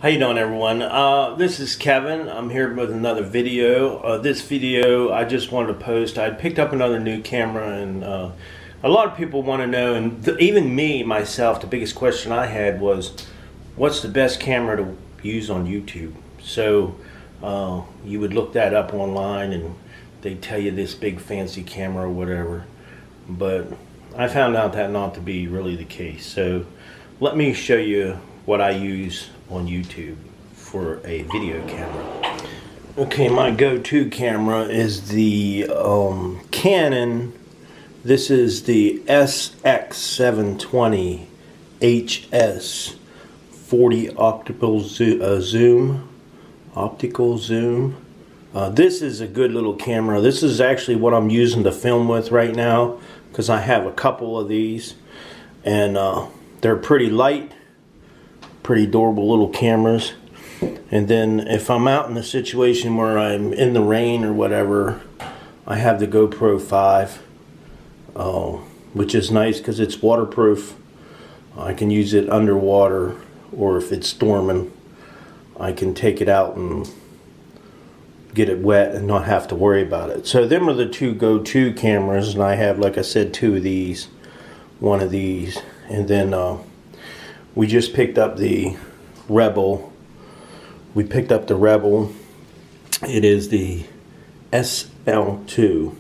How you doing, everyone? This is Kevin. I'm here with another video. This video I just wanted to post. I picked up another new camera, and a lot of people want to know, and even me myself, the biggest question I had was, what's the best camera to use on YouTube? So you would look that up online, and they tell you this big fancy camera or whatever. But I found out that not to be really the case. So let me show you what I use on YouTube for a video camera. Okay, my go-to camera is the Canon. This is the SX720 HS 40 optical zoom. This is a good little camera. This is actually what I'm using to film with right now, because I have a couple of these, and they're pretty light, pretty adorable little cameras. And then if I'm out in a situation where I'm in the rain or whatever, I have the GoPro 5, which is nice because it's waterproof. I can use it underwater, or if it's storming, I can take it out and get it wet and not have to worry about it. So them are the two go-to cameras, and I have, like I said, two of these, one of these, and then we just picked up the Rebel. We picked up the Rebel. It is the SL2.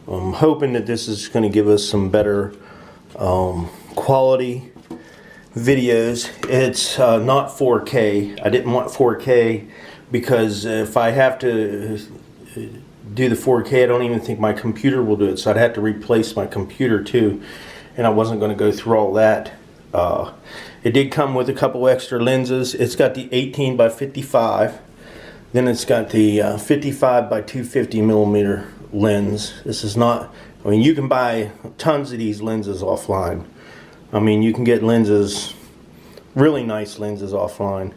I'm hoping that this is going to give us some better quality videos. It's not 4K. I didn't want 4K because if I have to do the 4K, I don't even think my computer will do it. So I'd have to replace my computer too, and I wasn't going to go through all that. It did come with a couple extra lenses. It's got the 18 by 55. Then it's got the 55 by 250 millimeter lens. This is not, I mean, you can buy tons of these lenses offline. I mean, you can get lenses, really nice lenses offline.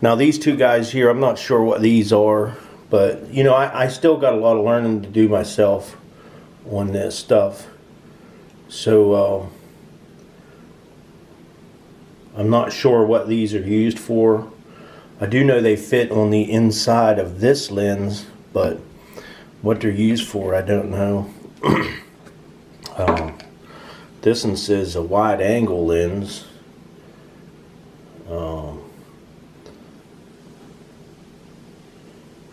Now these two guys here, I'm not sure what these are, but you know, I still got a lot of learning to do myself on this stuff. So I'm not sure what these are used for. I do know they fit on the inside of this lens, but what they're used for, I don't know. This one says a wide angle lens.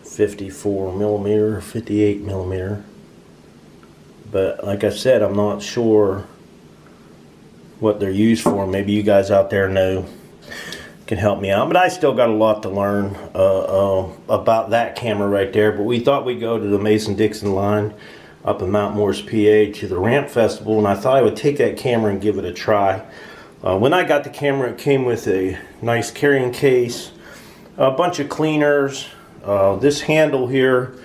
54 millimeter, 58 millimeter. But like I said, I'm not sure what they're used for. Maybe you guys out there know, can help me out. But I still got a lot to learn about that camera right there. But we thought we'd go to the Mason-Dixon line up in Mount Morris, PA, to the Ramp Festival, and I thought I would take that camera and give it a try. When I got the camera, it came with a nice carrying case, a bunch of cleaners, this handle here.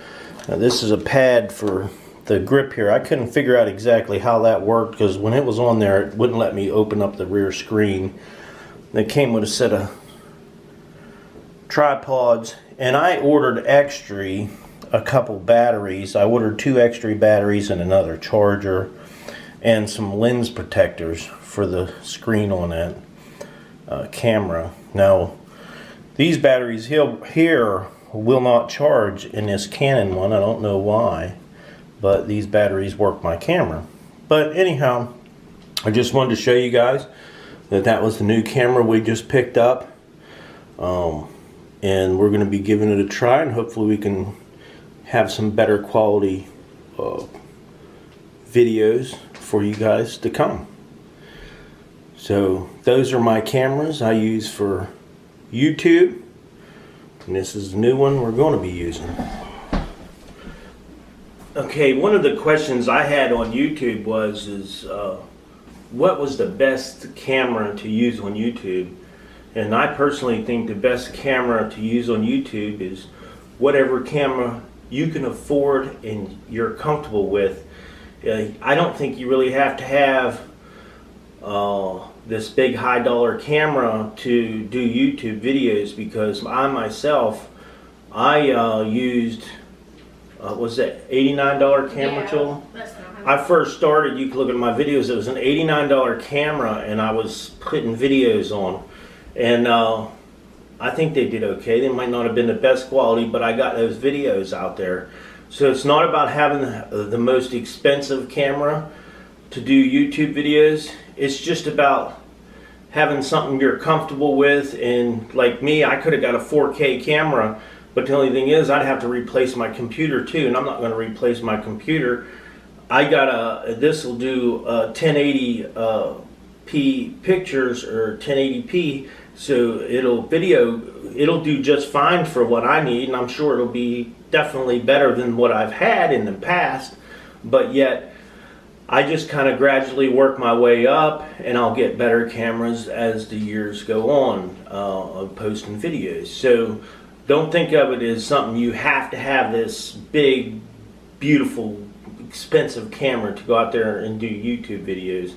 This is a pad for the grip here. I couldn't figure out exactly how that worked, because when it was on there, it wouldn't let me open up the rear screen. It came with a set of tripods, and I ordered extra a couple batteries. I ordered 2 extra batteries and another charger and some lens protectors for the screen on that camera. Now these batteries here will not charge in this Canon one. I don't know why, but these batteries work my camera. But anyhow, I just wanted to show you guys that was the new camera we just picked up, and we're going to be giving it a try, and hopefully we can have some better quality videos for you guys to come. So those are my cameras I use for YouTube, and this is the new one we're going to be using. Okay, one of the questions I had on YouTube was what was the best camera to use on YouTube? And I personally think the best camera to use on YouTube is whatever camera you can afford and you're comfortable with. I don't think you really have to have this big high dollar camera to do YouTube videos, because I myself, used was that $89 camera tool? I first started, you can look at my videos, it was an $89 camera, and I was putting videos on. And I think they did okay. They might not have been the best quality, but I got those videos out there. So it's not about having the most expensive camera to do YouTube videos. It's just about having something you're comfortable with. And like me, I could have got a 4K camera, but the only thing is I'd have to replace my computer too, and I'm not going to replace my computer. I got this will do 1080p pictures, or 1080p, so it'll do just fine for what I need, and I'm sure it'll be definitely better than what I've had in the past. But yet I just kind of gradually work my way up, and I'll get better cameras as the years go on of posting videos. So don't think of it as something you have to have this big, beautiful, expensive camera to go out there and do YouTube videos.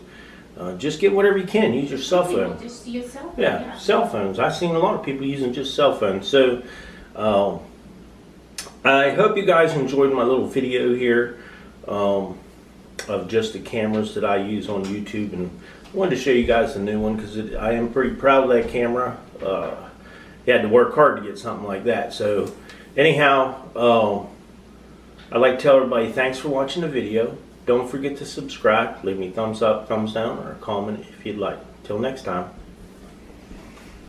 Just get whatever you can. Use your cell phone. Just your cell phone. Yeah, cell phones. I've seen a lot of people using just cell phones. So I hope you guys enjoyed my little video here of just the cameras that I use on YouTube, and I wanted to show you guys the new one because I am pretty proud of that camera. You had to work hard to get something like that. So anyhow, I'd like to tell everybody thanks for watching the video. Don't forget to subscribe, leave me thumbs up, thumbs down, or a comment if you'd like. Till next time.